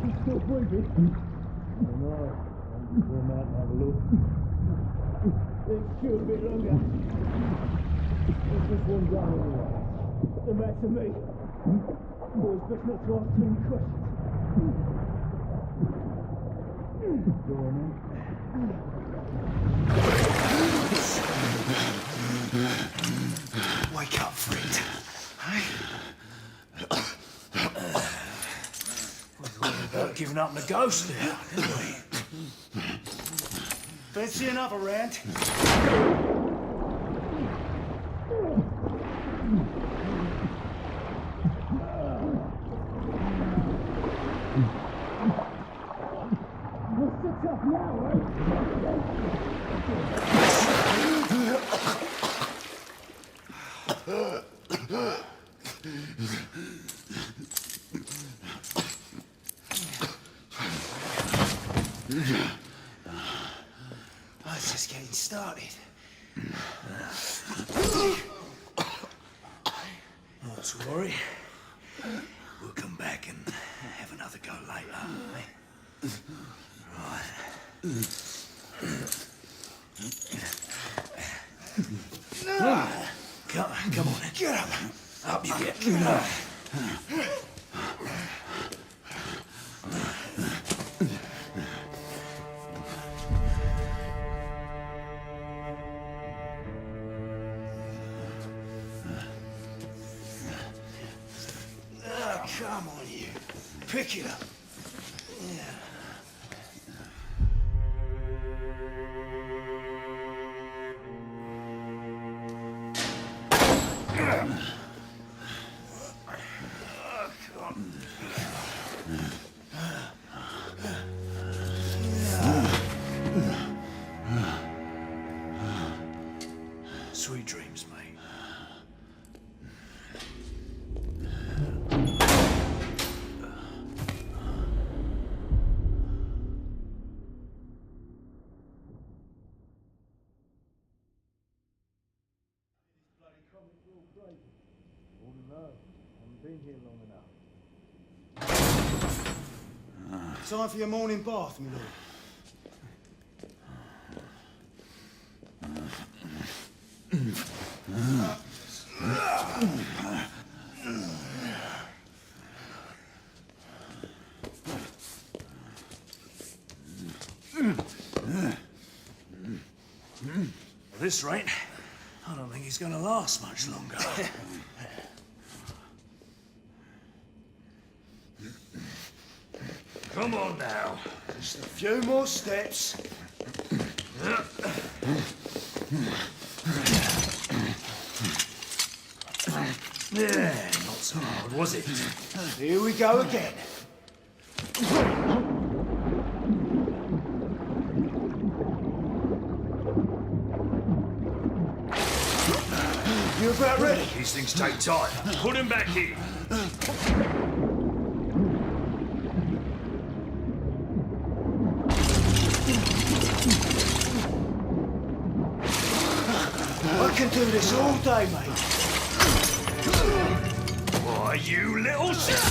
He's still breathing. I know. I'm going to come out and have a look. Let's chill a bit longer. Let's just one down anyway. Come back to me. Boys, best not to ask too many questions. Go on, then. Wake up, friend. Hey? We thought about giving up on the ghost there, didn't we? Fancy another round? What's the tough now, eh? Oh, it's just getting started. Not to worry. We'll come back and have another go later, eh? Right. Come on, get up. Up you get. Come on, you. Pick it up. Yeah. Sweet dreams, mate. Been here long enough. Time for your morning bath, my lord. At this rate, I don't think he's going to last much longer. Come on now. Just a few more steps. Yeah, not so hard, was it? Here we go again. You about ready? These things take time. Put him back in. I can do this all day, mate. Why, you little shit!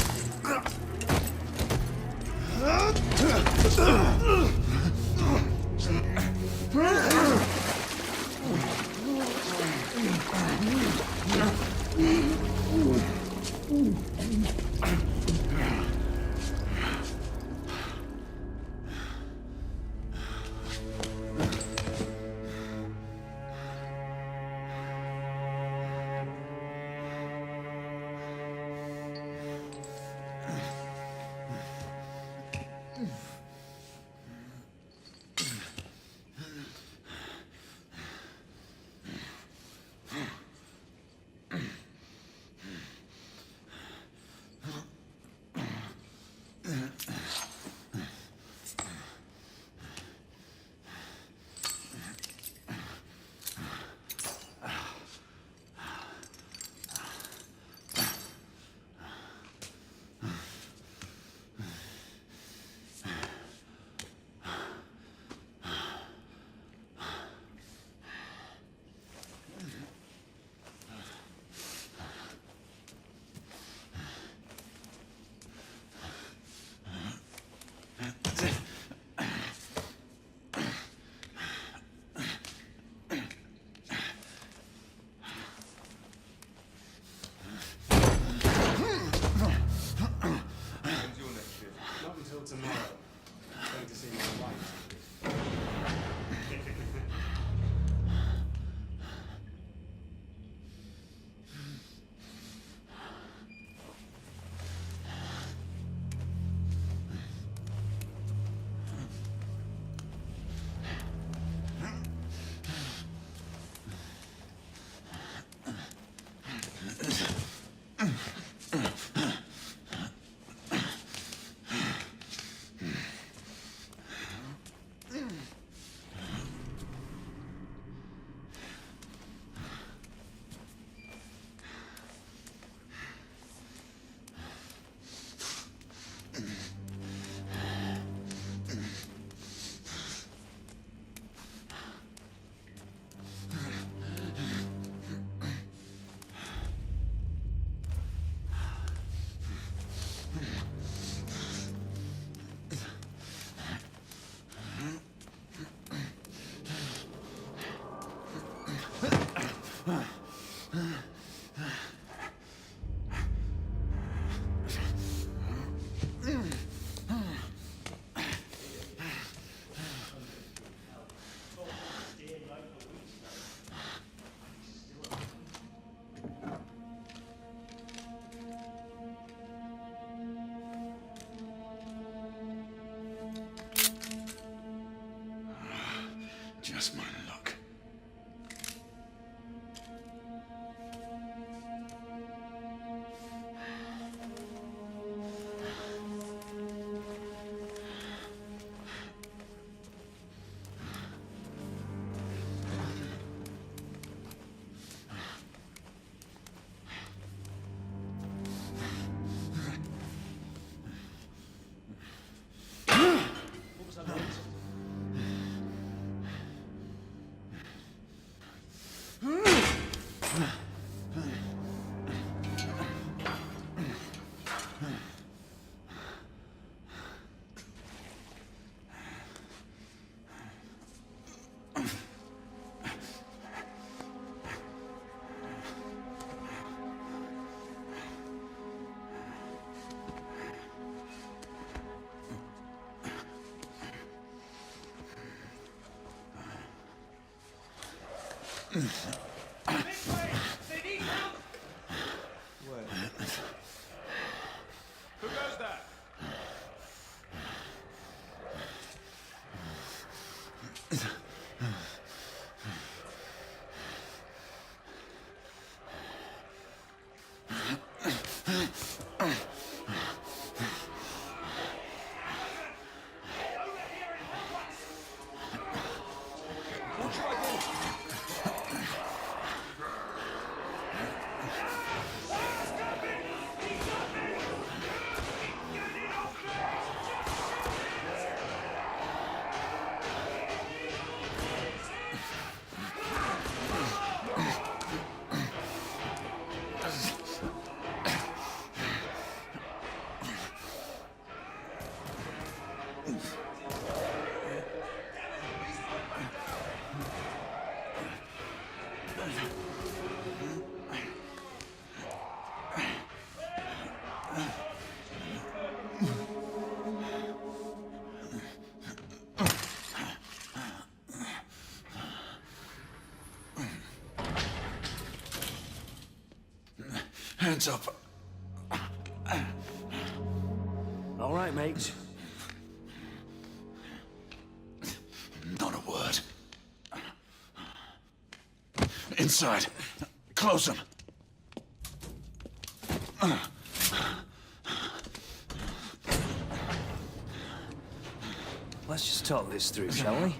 Just my luck. Who goes there? Hands up. All right, mates. Not a word. Inside. Close them. Let's just talk this through, shall we?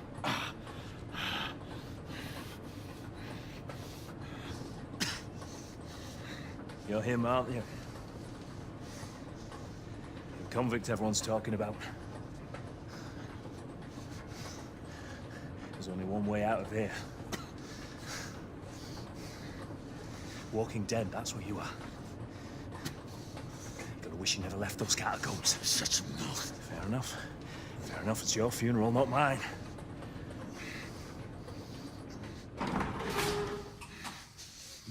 You're him, aren't you? The convict everyone's talking about. There's only one way out of here. Walking Dead, that's what you are. Gotta wish you never left those catacombs. Shut your mouth. Fair enough. Fair enough, it's your funeral, not mine.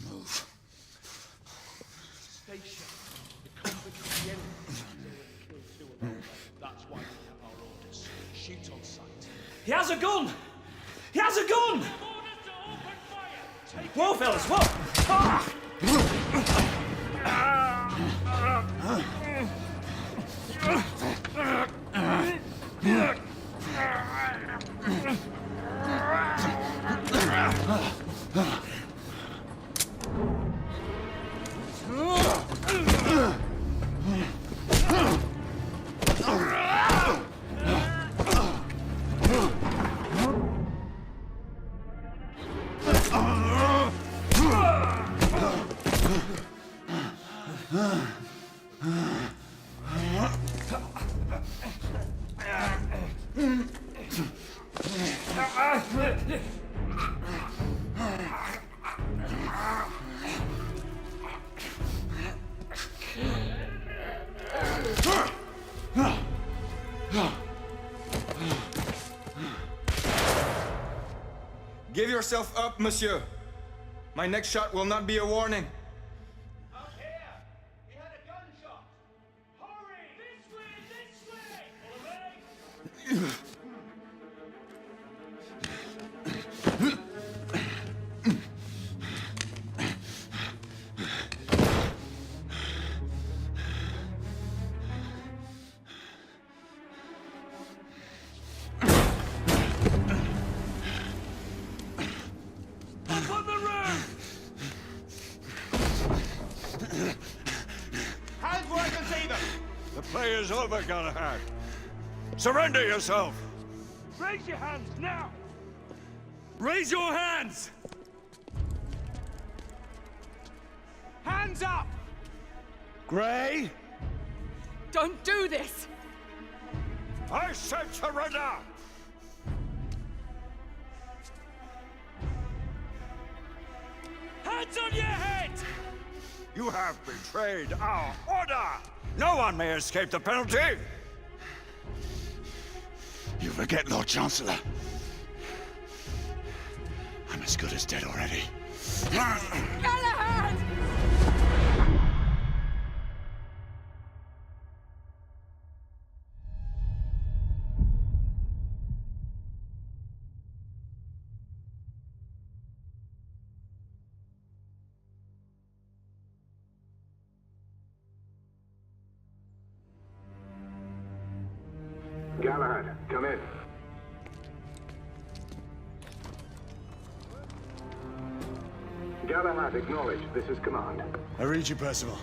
Move. Station. The convict at the end killed two of them. That's why we have our orders. Shoot on sight. He has a gun! He has a gun! Orders to open fire! Take Whoa, fellas, whoa! Ah! Give yourself up, monsieur. My next shot will not be a warning. out here! He had a gunshot! Hurry! This way! This way! All right? play is over, Galahad. Surrender yourself! Raise your hands now! Raise your hands! Hands up! Gray? Don't do this! I said surrender! Hands on your head! You have betrayed our order! No one may escape the penalty! You forget, Lord Chancellor. I'm as good as dead already. Galahad! Galahad, come in. Galahad, acknowledge. This is command. I read you, Percival.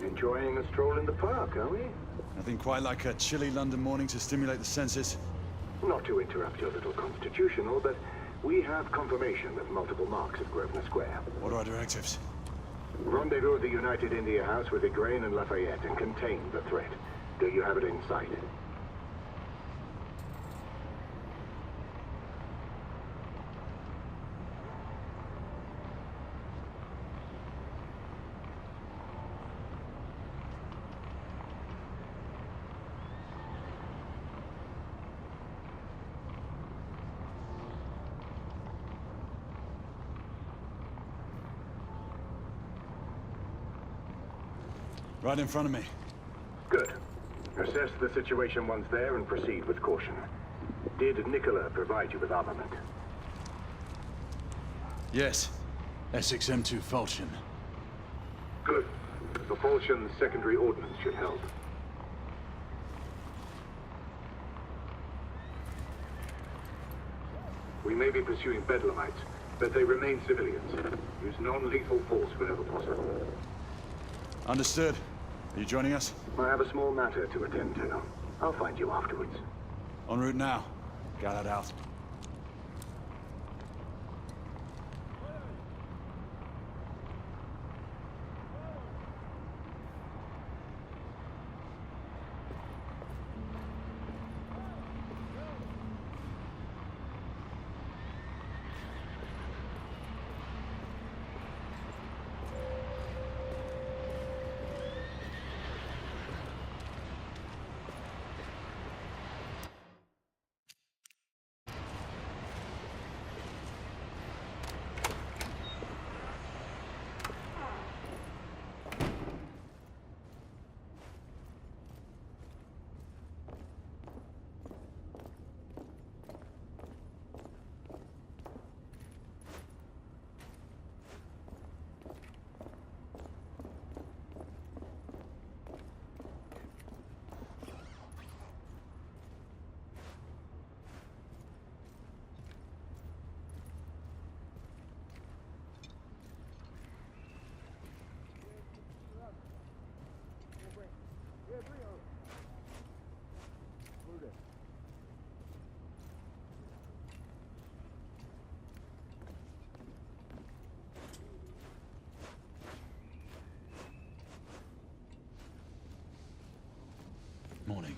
Enjoying a stroll in the park, are we? Nothing quite like a chilly London morning to stimulate the senses. Not to interrupt your little constitutional, but we have confirmation of multiple marks of Grosvenor Square. What are our directives? Rendezvous at the United India House with Igraine and Lafayette and contain the threat. Do you have it in sight? Right in front of me. Good. Assess the situation once there and proceed with caution. Did Nicola provide you with armament? Yes. Essex M2 Falchion. Good. The Falchion's secondary ordnance should help. We may be pursuing Bedlamites, but they remain civilians. Use non-lethal force whenever possible. Understood. Are you joining us? I have a small matter to attend to. I'll find you afterwards. En route now. Galahad out. Morning.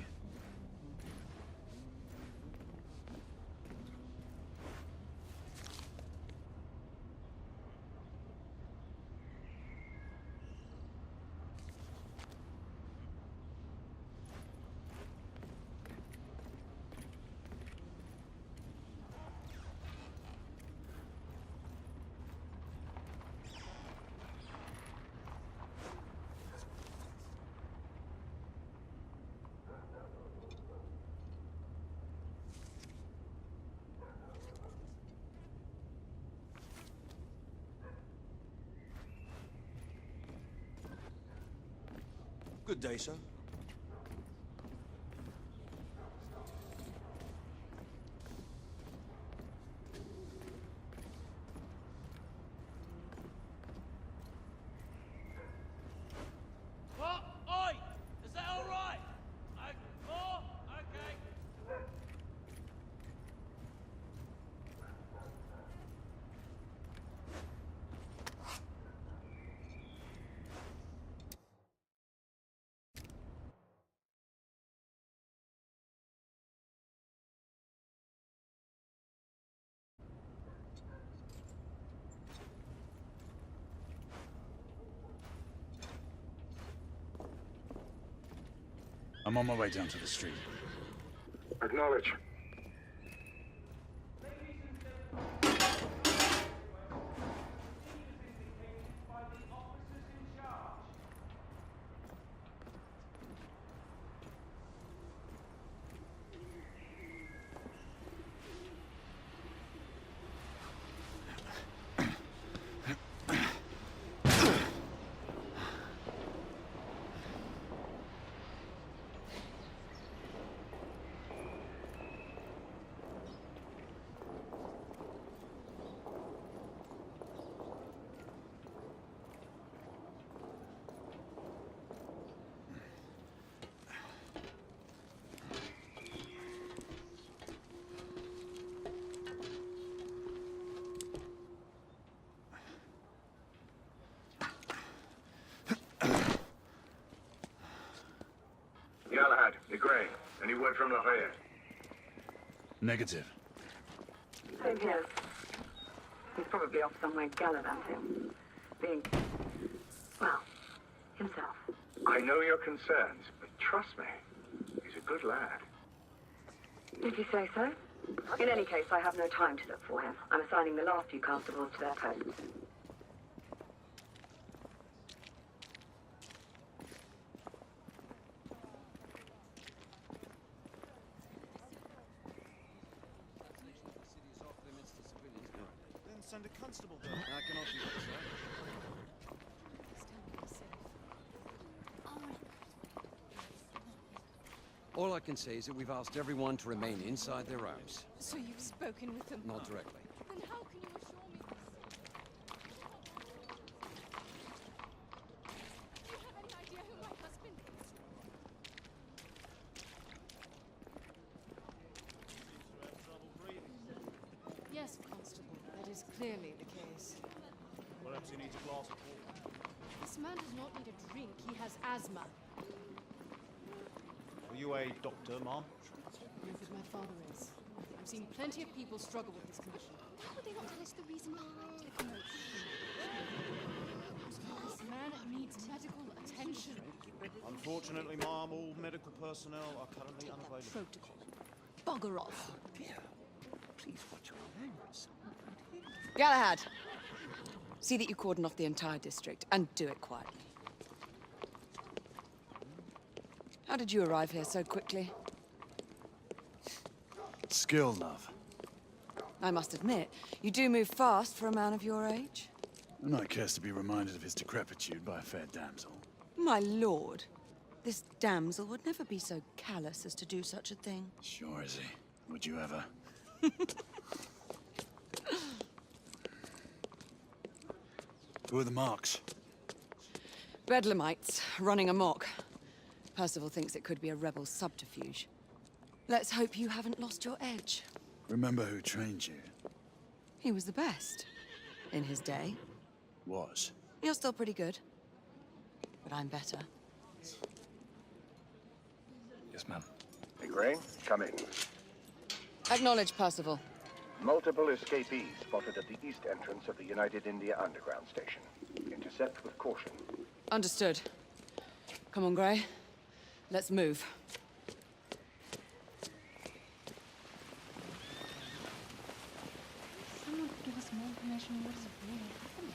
Good day, sir. What? Oi! Is that all right? I'm on my way down to the street. Acknowledge. Galahad, Gray, any word from Lafayette? Negative. Same here. He's probably off somewhere gallivanting. Being, well, himself. I know your concerns, but trust me, he's a good lad. Did you say so? In any case, I have no time to look for him. I'm assigning the last few constables to their posts. Send a constable there. I cannot do that, sir. All I can say is that we've asked everyone to remain inside their homes. So you've spoken with them? Not directly. Then how can you assure me this? Do you have any idea who my husband is? Yes, Constable. That is clearly the case. Perhaps he needs a glass of water. This man does not need a drink. He has asthma. Are you a doctor, ma'am? Rufus, my father is. I've seen plenty of people struggle with this condition. How would they not tell us the reason behind the condition? This man needs medical attention. Unfortunately, ma'am, all medical personnel are currently unavailable. Protocol. Bugger off. Please watch your language. Galahad, see that you cordon off the entire district, and do it quietly. How did you arrive here so quickly? Skill, love. I must admit, you do move fast for a man of your age. A knight cares to be reminded of his decrepitude by a fair damsel. My lord, this damsel would never be so callous as to do such a thing. Sure is he. Would you ever? Who are the marks? Bedlamites, running amok. Percival thinks it could be a rebel subterfuge. Let's hope you haven't lost your edge. Remember who trained you? He was the best. In his day. Was. You're still pretty good. But I'm better. Yes, ma'am. Gray, come in. Acknowledge, Percival. Multiple escapees spotted at the east entrance of the United India Underground Station. Intercept with caution. Understood. Come on, Gray. Let's move. Someone could give us more information on what is really happening.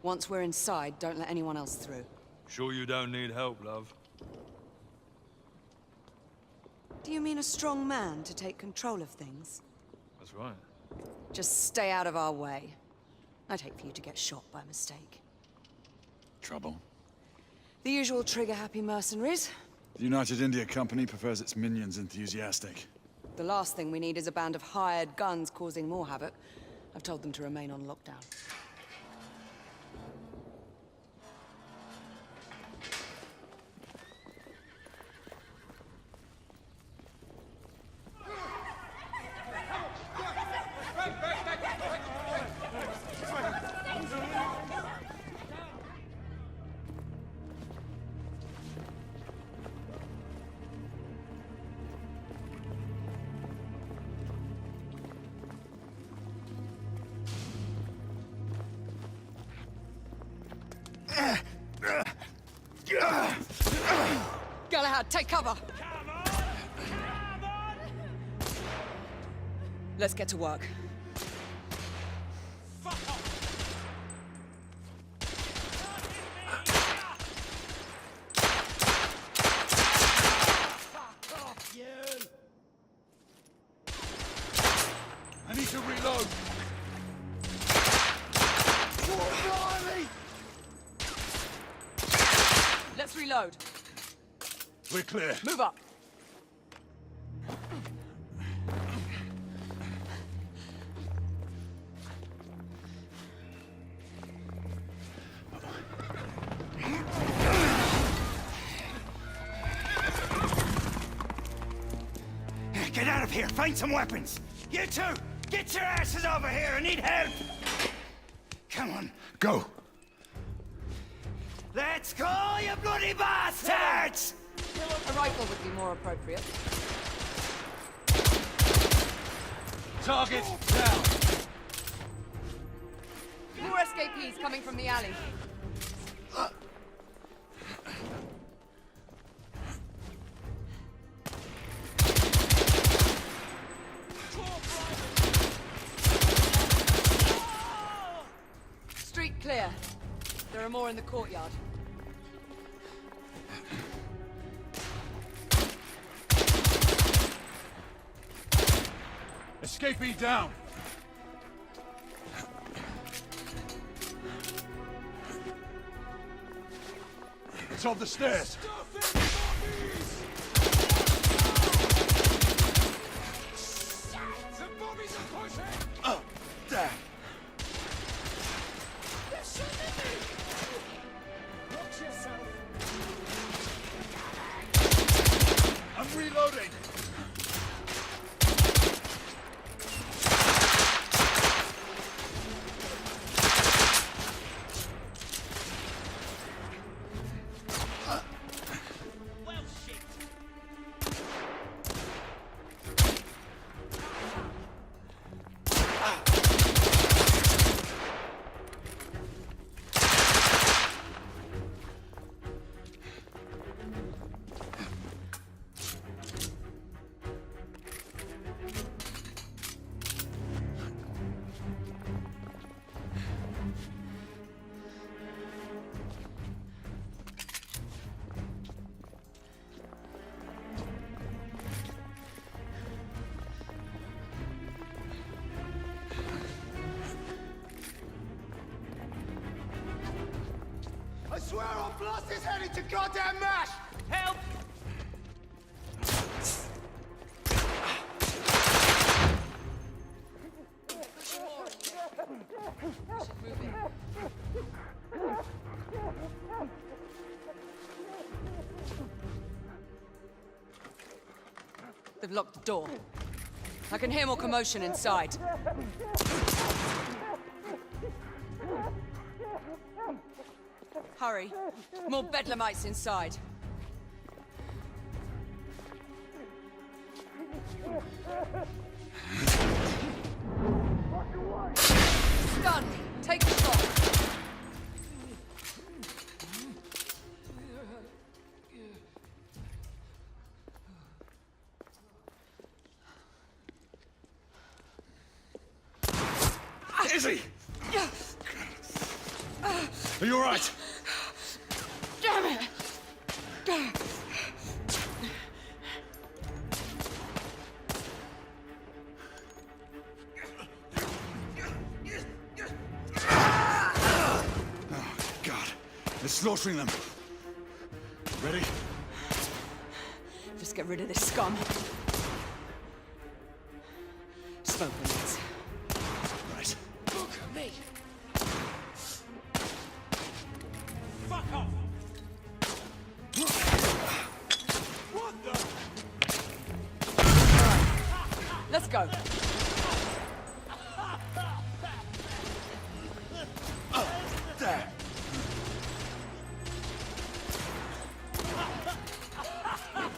Once we're inside, don't let anyone else through. Sure you don't need help, love? Do you mean a strong man to take control of things? That's right. Just stay out of our way. I'd hate for you to get shot by mistake. Trouble? The usual trigger-happy mercenaries. The United India Company prefers its minions enthusiastic. The last thing we need is a band of hired guns causing more havoc. I've told them to remain on lockdown. Galahad, take cover! Let's get to work. I need to reload. Let's reload. We're clear. Move up. Get out of here! Find some weapons! You two! Get your asses over here! I need help! Come on. Go. Let's go, you bloody bastards! A rifle would be more appropriate. Target down. More escapees coming from the alley. Street clear. There are more in the courtyard. Escapee down. It's on the stairs. Oh, damn. I'm reloading. I swear I'll blast his head into goddamn mash! Help! They've locked the door. I can hear more commotion inside. Hurry. More bedlamites inside. Stun! Take the shot! Izzy! Are you all right? Damn it! slaughtering them. Ready? Just get rid of this scum. Smoke grenades. Right. Look at me! Fuck off! What the? Let's go. There.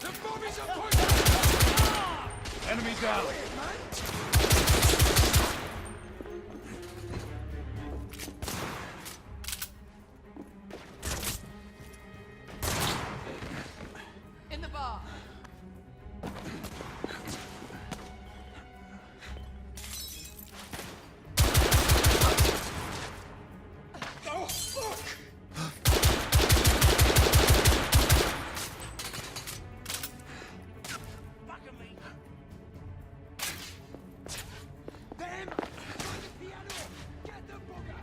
The bobbies are pointing! Enemy down. In the bar. Oh, fuck! Back at me! Them! Piano! Get the bugger!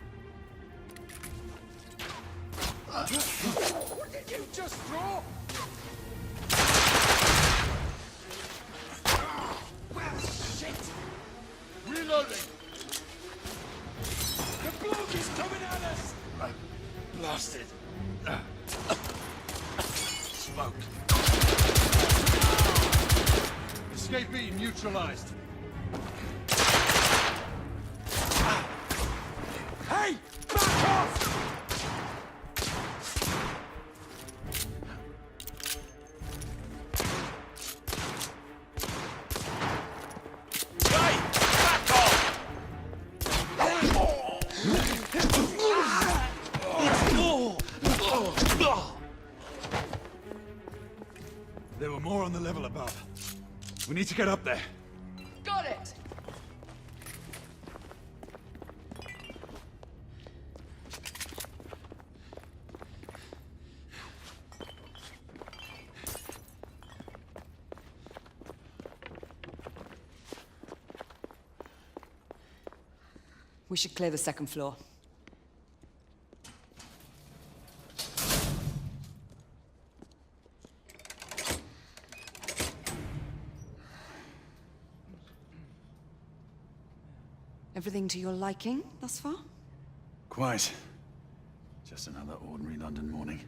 What did you just throw? Well, shit! Reloading. The bloke is coming at us! Blasted. Smoke. Escapee neutralized. Hey! Back off! There were more on the level above. We need to get up there. Got it. We should clear the second floor. Everything to your liking thus far? Quite. Just another ordinary London morning.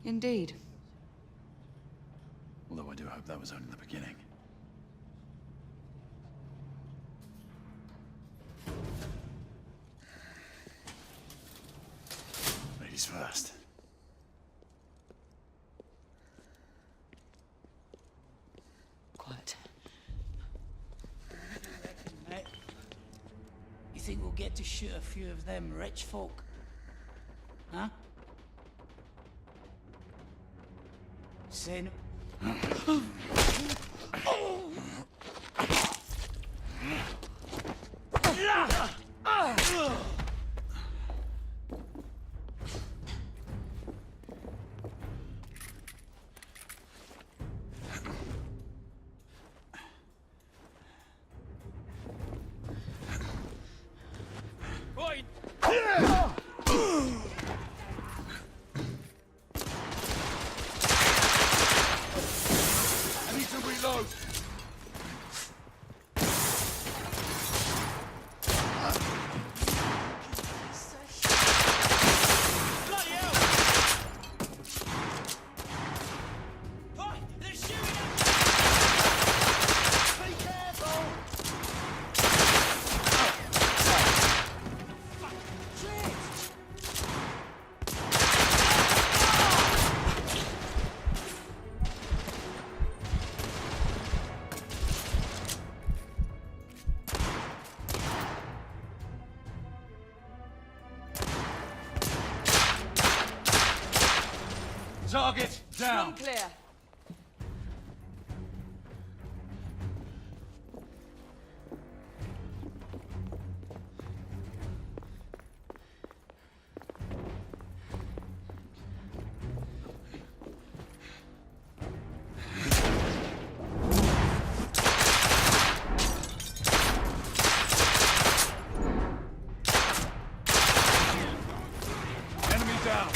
Indeed. Although I do hope that was only the beginning. Ladies first. Quiet. Mate, you think we'll get to shoot a few of them rich folk? Huh? Say no. Right! I need to reload. Bloody hell! Hi! They're shooting at me! Be careful! Target down. Clear. Enemy down.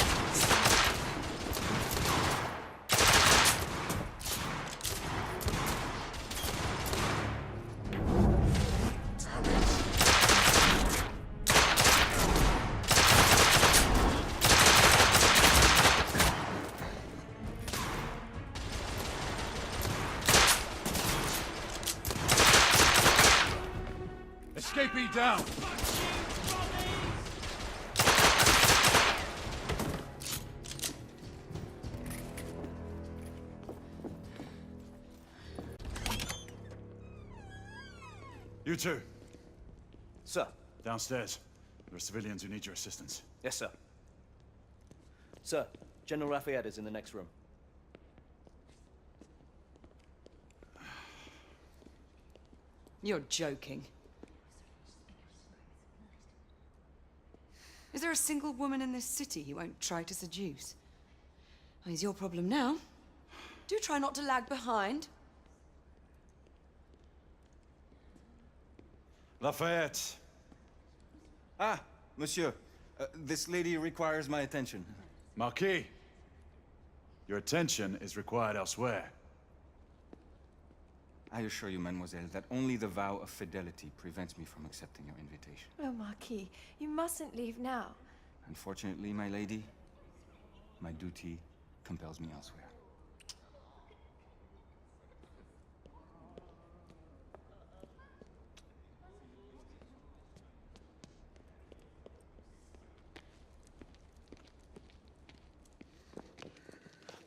Escapee down! You two. Sir. Downstairs. There are civilians who need your assistance. Yes, sir. Sir, General Lafayette is in the next room. You're joking. Is there a single woman in this city he won't try to seduce? Well, he's your problem now. Do try not to lag behind. Lafayette. Ah, monsieur. This lady requires my attention. Marquis, your attention is required elsewhere. I assure you, mademoiselle, that only the vow of fidelity prevents me from accepting your invitation. Oh, Marquis, you mustn't leave now. Unfortunately, my lady, my duty compels me elsewhere.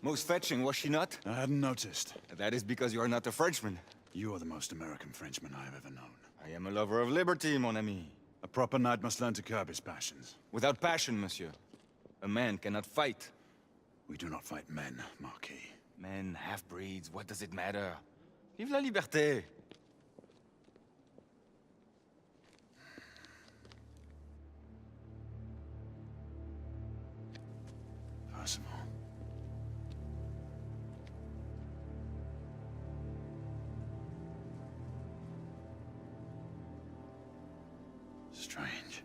Most fetching, was she not? I hadn't noticed. That is because you are not a Frenchman. You are the most American Frenchman I have ever known. I am a lover of liberty, mon ami. A proper knight must learn to curb his passions. Without passion, monsieur, a man cannot fight. We do not fight men, Marquis. Men, half-breeds, what does it matter? Vive la liberté! Percival. Strange.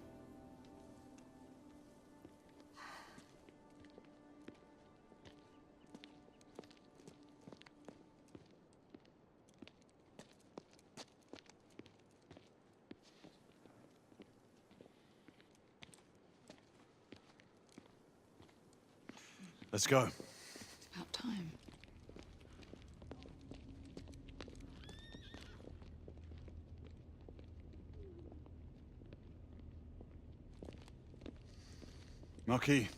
Let's go. It's about time. Marquis,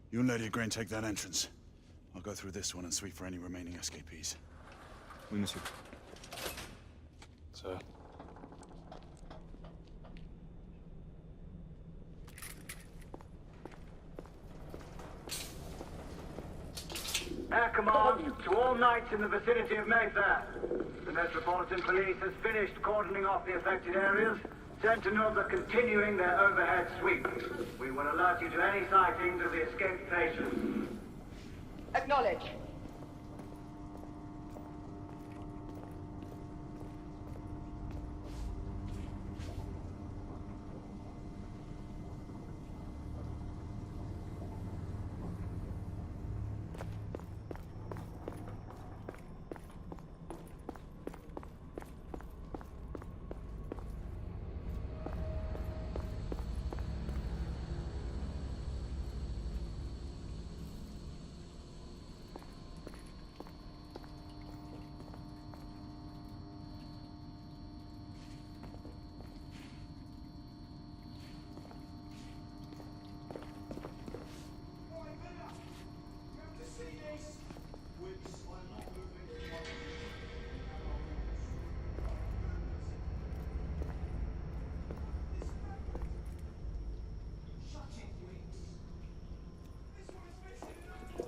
you and Lady Grain take that entrance. I'll go through this one and sweep for any remaining escapees. Oui, monsieur. Sir. Air command to all knights in the vicinity of Mayfair. The Metropolitan Police has finished cordoning off the affected areas. Sentinels are continuing their overhead sweep. We will alert you to any sightings of the escaped patients. Acknowledge.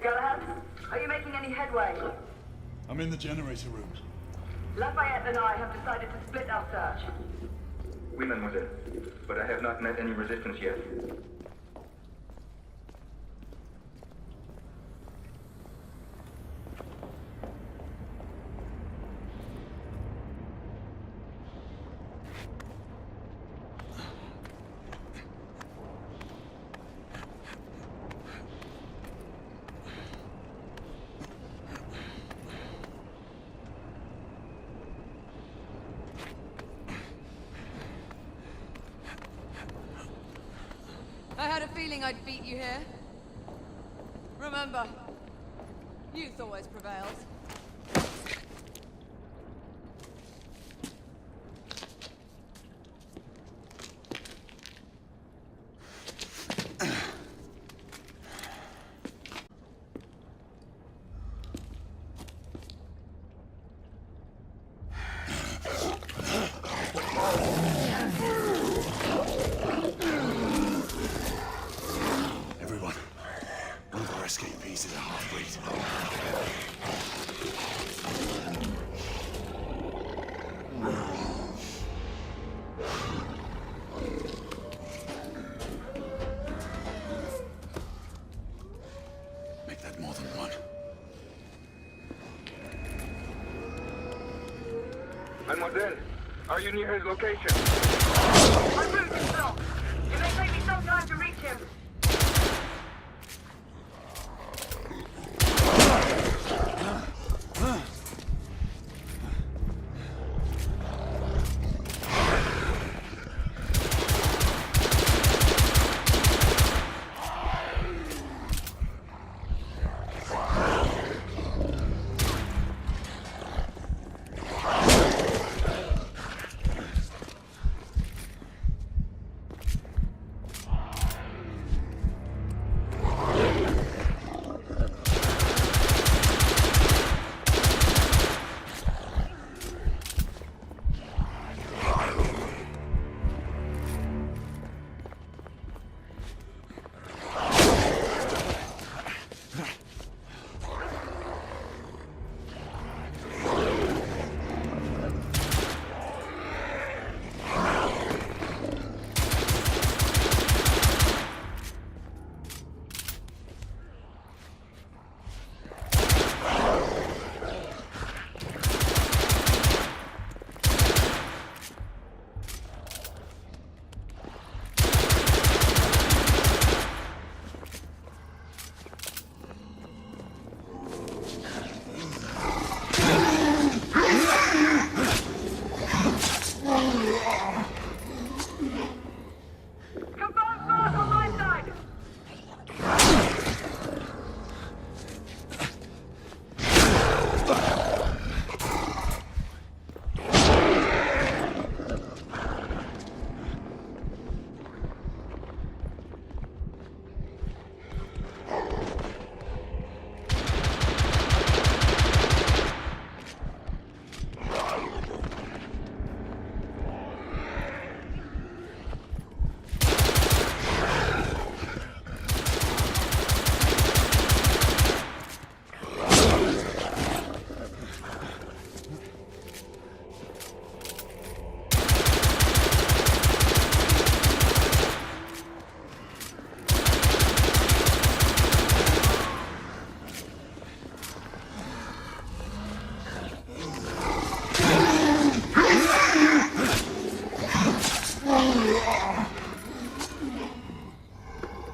Galahad, are you making any headway? I'm in the generator room. Lafayette and I have decided to split our search. Oui, mademoiselle. But I have not met any resistance yet. I had a feeling I'd beat you here. Remember, youth always prevails. was in. Are you near his location? My route is blocked. It may take me some time to reach him.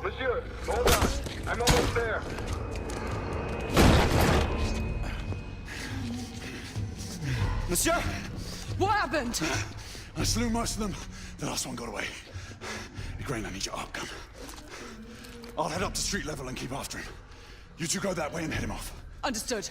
Monsieur, hold on. I'm almost there. Monsieur! What happened? I slew most of them. The last one got away. Grain, I need your arc gun. I'll head up to street level and keep after him. You two go that way and head him off. Understood.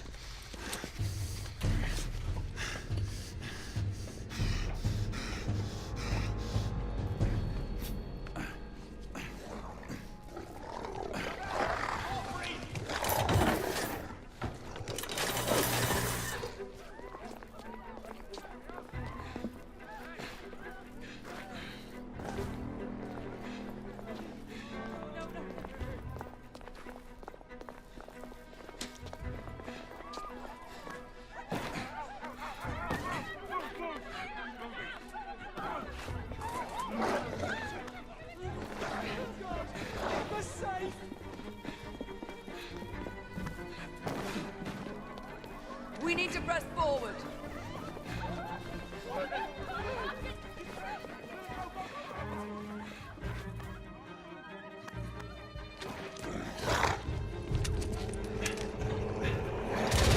We need to press forward.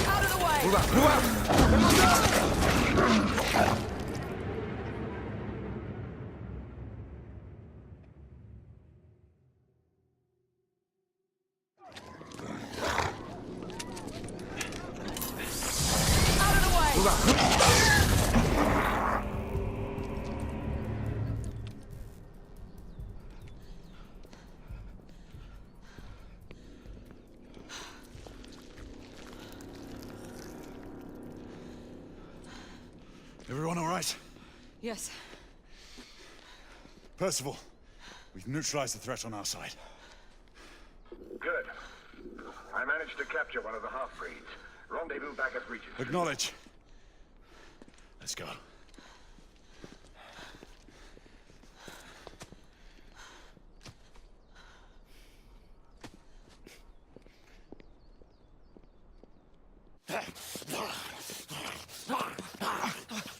Out of the way! Move out! Move out! Everyone all right? Yes. Percival, we've neutralized the threat on our side. Good. I managed to capture one of the half-breeds. Rendezvous back at Regis. Acknowledge. Let's go.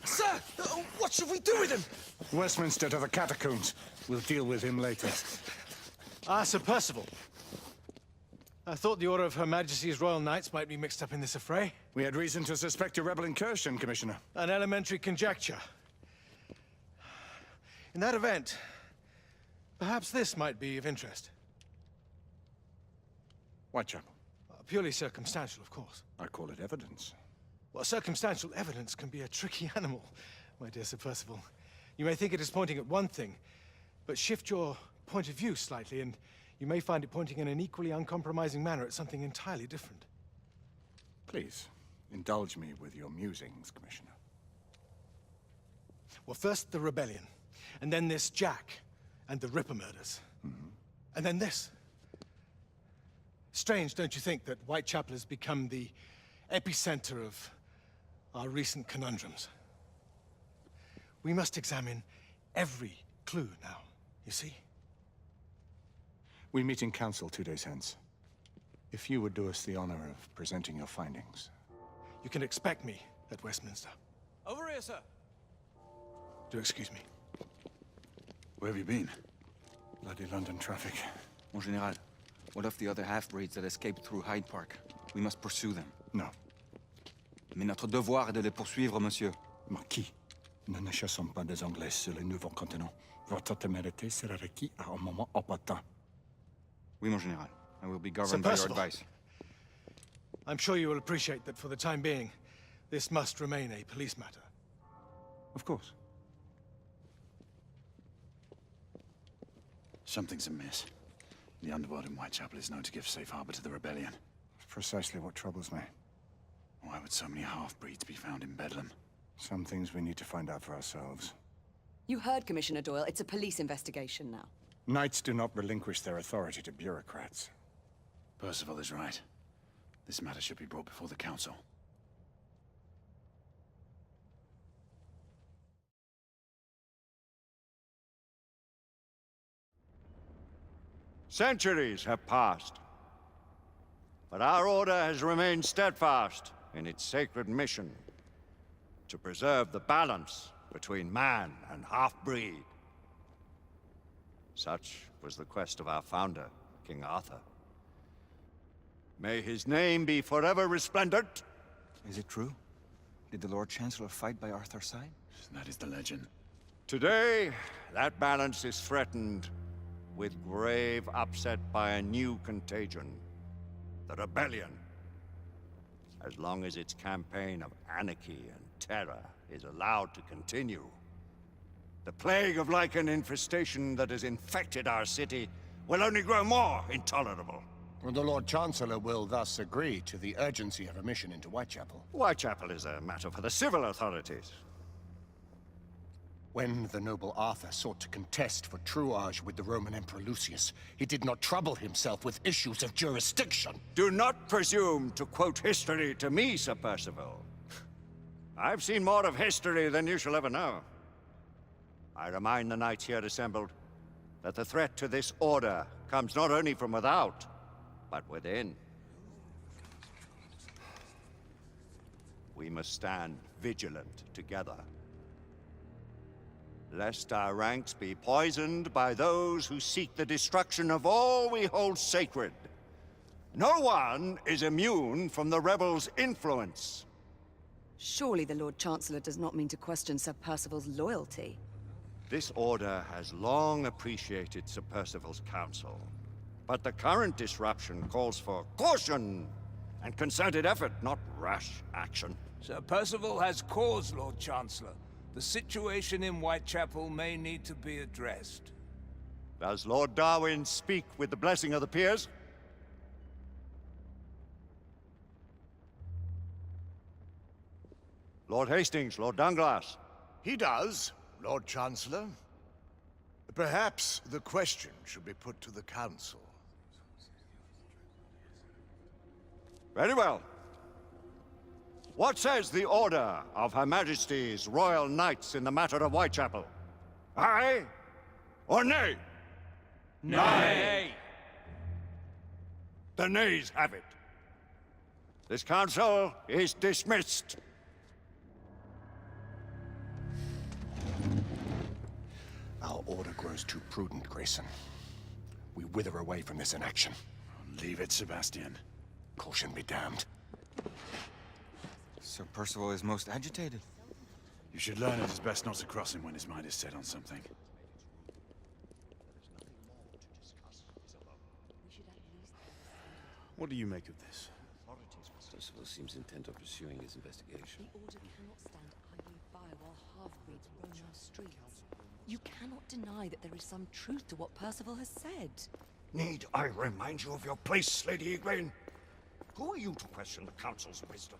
Sir! should we do with him? Westminster to the catacombs. We'll deal with him later. Ah, Sir Percival. I thought the Order of Her Majesty's Royal Knights might be mixed up in this affray. We had reason to suspect a rebel incursion, Commissioner. An elementary conjecture. In that event, perhaps this might be of interest. Whitechapel. Purely circumstantial, of course. I call it evidence. Well, circumstantial evidence can be a tricky animal, my dear Sir Percival. You may think it is pointing at one thing, but shift your point of view slightly, and you may find it pointing in an equally uncompromising manner at something entirely different. Please, indulge me with your musings, Commissioner. Well, first the rebellion, and then this Jack and the Ripper murders. And then this. Strange, don't you think, that Whitechapel has become the epicenter of our recent conundrums? We must examine every clue now, you see? We meet in council 2 days hence. If you would do us the honor of presenting your findings. You can expect me at Westminster. Over here, sir. Do excuse me. Where have you been? Bloody London traffic. Mon Général, what of the other half-breeds that escaped through Hyde Park? We must pursue them. No. Mais notre devoir est de les poursuivre, monsieur. Marquis, nous ne chassons pas des Anglais sur le nouveau continent. Votre témérité sera requise à un moment opportun. Oui, mon Général. I will be governed by your advice. I'm sure you will appreciate that for the time being, this must remain a police matter. Of course. Something's amiss. The underworld in Whitechapel is known to give safe harbor to the rebellion. Precisely what troubles me. Why would so many half-breeds be found in Bedlam? Some things we need to find out for ourselves. You heard Commissioner Doyle. It's a police investigation now. Knights do not relinquish their authority to bureaucrats. Percival is right. This matter should be brought before the council. Centuries have passed, but our order has remained steadfast in its sacred mission to preserve the balance between man and half-breed. Such was the quest of our founder, King Arthur. May his name be forever resplendent. Is it true? Did the Lord Chancellor fight by Arthur's side? That is the legend. Today, that balance is threatened with grave upset by a new contagion, the rebellion. As long as its campaign of anarchy and terror is allowed to continue, the plague of lichen infestation that has infected our city will only grow more intolerable. The Lord Chancellor will thus agree to the urgency of a mission into Whitechapel. Whitechapel is a matter for the civil authorities. When the noble Arthur sought to contest for truage with the Roman Emperor Lucius, he did not trouble himself with issues of jurisdiction. Do not presume to quote history to me, Sir Percival. I've seen more of history than you shall ever know. I remind the knights here assembled that the threat to this order comes not only from without, but within. We must stand vigilant together, lest our ranks be poisoned by those who seek the destruction of all we hold sacred. No one is immune from the rebels' influence. Surely the Lord Chancellor does not mean to question Sir Percival's loyalty. This order has long appreciated Sir Percival's counsel, but the current disruption calls for caution and concerted effort, not rash action. Sir Percival has cause, Lord Chancellor. The situation in Whitechapel may need to be addressed. Does Lord Darwin speak with the blessing of the peers? Lord Hastings, Lord Dunglass. He does, Lord Chancellor. Perhaps the question should be put to the Council. Very well. What says the Order of Her Majesty's Royal Knights in the matter of Whitechapel? Aye or nay? Nay. The nays have it. This council is dismissed. Our order grows too prudent, Grayson. We wither away from this inaction. Leave it, Sebastian. Caution be damned. Sir Percival is most agitated. You should learn it is best not to cross him when his mind is set on something. What do you make of this? Percival seems intent on pursuing his investigation. The Order cannot stand idly by while half-breeds roam our streets. You cannot deny that there is some truth to what Percival has said. Need I remind you of your place, Lady Igraine? Who are you to question the Council's wisdom?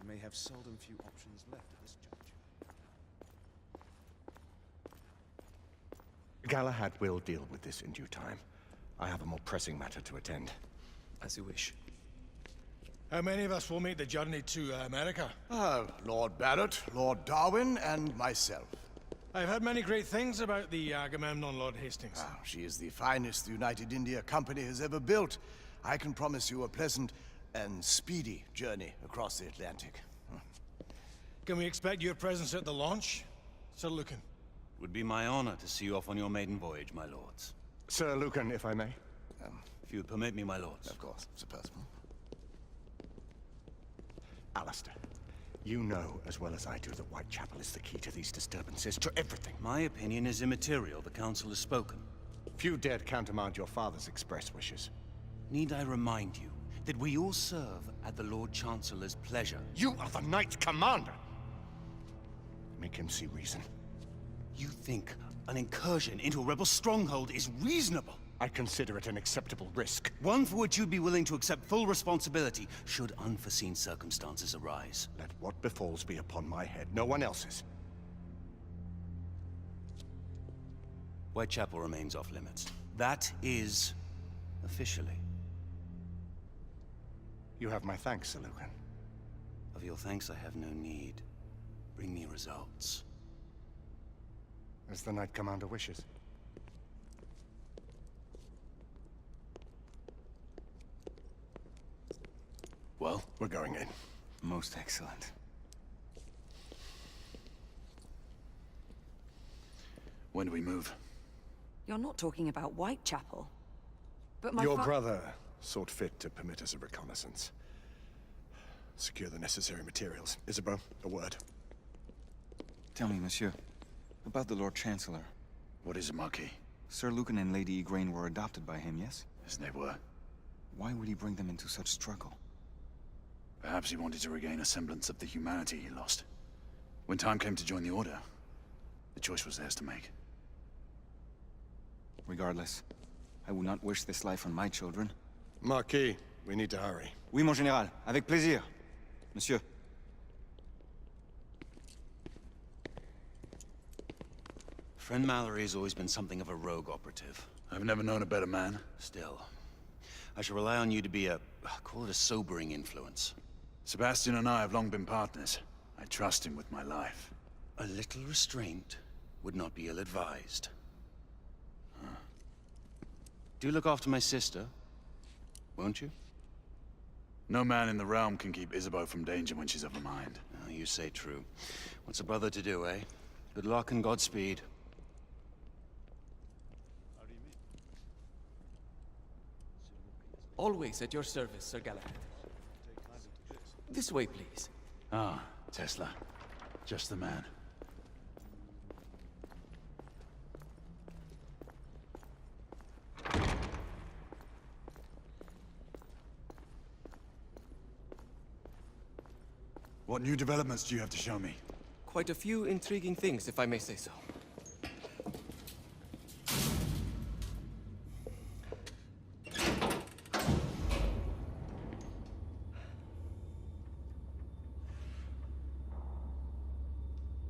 We may have seldom few options left at this juncture. Galahad will deal with this in due time. I have a more pressing matter to attend. As you wish. How many of us will make the journey to America? Lord Barrett, Lord Darwin, and myself. I've heard many great things about the Agamemnon, Lord Hastings. She is the finest the United India Company has ever built. I can promise you a pleasant and speedy journey across the Atlantic. Can we expect your presence at the launch? Sir Lucan. Would be my honor to see you off on your maiden voyage, my lords. Sir Lucan, if I may. If you would permit me, my lords. Of course, Sir Percival. Alistair, you know as well as I do that Whitechapel is the key to these disturbances, to everything. My opinion is immaterial. The Council has spoken. Few dared countermand your father's express wishes. Need I remind you that we all serve at the Lord Chancellor's pleasure? You are the Knight Commander! Make him see reason. You think an incursion into a rebel stronghold is reasonable? I consider it an acceptable risk. One for which you'd be willing to accept full responsibility should unforeseen circumstances arise. Let what befalls be upon my head, no one else's. Whitechapel remains off limits. That is officially. You have my thanks, Sir Lucan. Of your thanks I have no need. Bring me results. As the Knight Commander wishes. Well, we're going in. Most excellent. When do we move? You're not talking about Whitechapel. But my Your brother sought fit to permit us a reconnaissance. Secure the necessary materials. Isabeau, a word. Tell me, monsieur, about the Lord Chancellor. What is it, Marquis? Sir Lucan and Lady Igraine were adopted by him, yes? Yes, they were. Why would he bring them into such struggle? Perhaps he wanted to regain a semblance of the humanity he lost. When time came to join the Order, the choice was theirs to make. Regardless, I would not wish this life on my children. Marquis, we need to hurry. Oui, mon général. Avec plaisir. Monsieur. Friend Mallory has always been something of a rogue operative. I've never known a better man. Still, I shall rely on you to be call it a sobering influence. Sebastian and I have long been partners. I trust him with my life. A little restraint would not be ill-advised. Do look after my sister, won't you? No man in the realm can keep Isabeau from danger when she's of a mind. Oh, you say true. What's a brother to do, eh? Good luck and Godspeed. Always at your service, Sir Galahad. This way, please. Ah, Tesla. Just the man. What new developments do you have to show me? Quite a few intriguing things, if I may say so.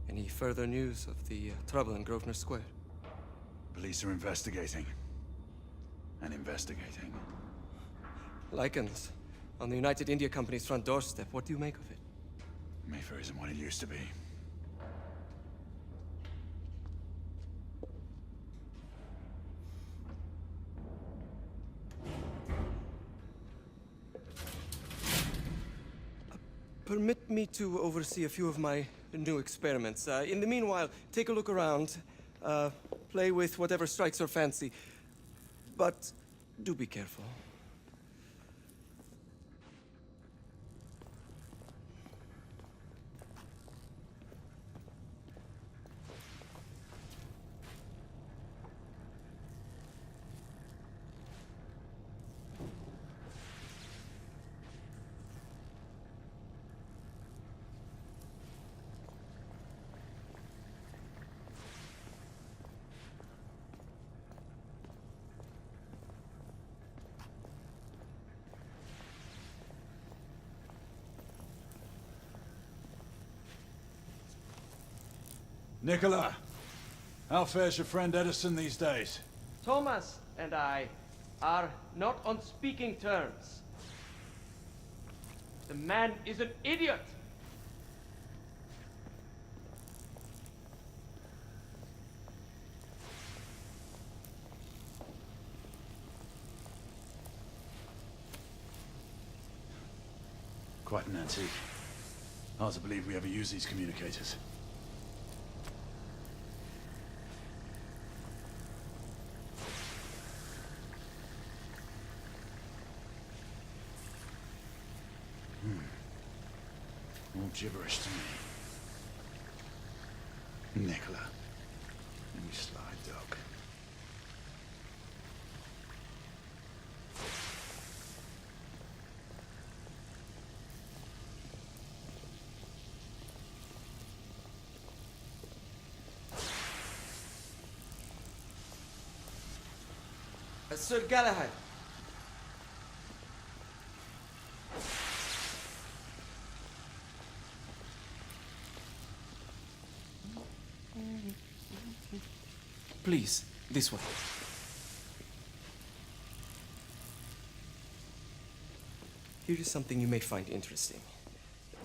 Any further news of the trouble in Grosvenor Square? Police are investigating. And investigating. Lycans, on the United India Company's front doorstep. What do you make of it? Mayfair isn't what it used to be. permit me to oversee a few of my new experiments. In the meanwhile, take a look around. Play with whatever strikes your fancy. But do be careful. Nicola, how fares your friend Edison these days? Thomas and I are not on speaking terms. The man is an idiot! Quite an antique. Hard to believe we ever use these communicators. All gibberish to me. Nicola. You sly dog. Sir Galahad. Please, this way. Here is something you may find interesting.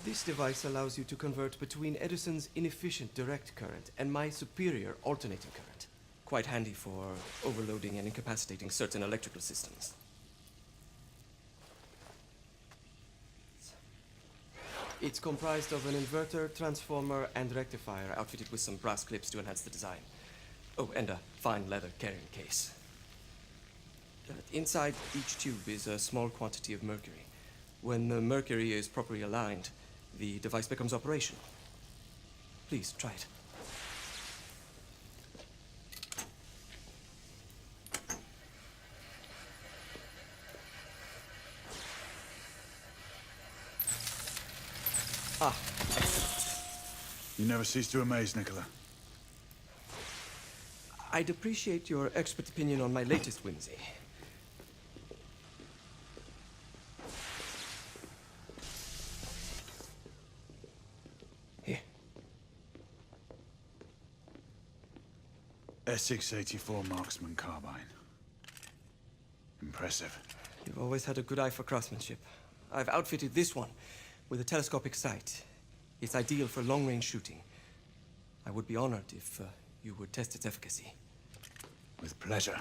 This device allows you to convert between Edison's inefficient direct current and my superior alternating current. Quite handy for overloading and incapacitating certain electrical systems. It's comprised of an inverter, transformer, and rectifier outfitted with some brass clips to enhance the design. Oh, and a fine leather carrying case. Inside each tube is a small quantity of mercury. When the mercury is properly aligned, the device becomes operational. Please, try it. Ah, excellent. You never cease to amaze, Nicola. I'd appreciate your expert opinion on my latest whimsy. Here. S684 Marksman Carbine. Impressive. You've always had a good eye for craftsmanship. I've outfitted this one with a telescopic sight. It's ideal for long-range shooting. I would be honored if you would test its efficacy. With pleasure.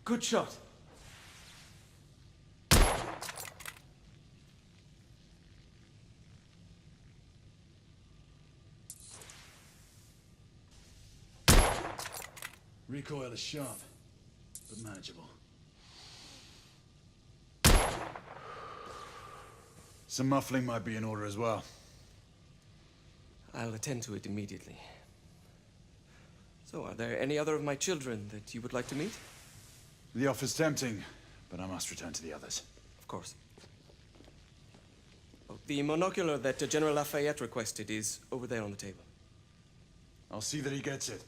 Good shot. Recoil is sharp, but manageable. Some muffling might be in order as well. I'll attend to it immediately. So, are there any other of my children that you would like to meet? The offer's tempting, but I must return to the others. Of course. Oh, the monocular that General Lafayette requested is over there on the table. I'll see that he gets it.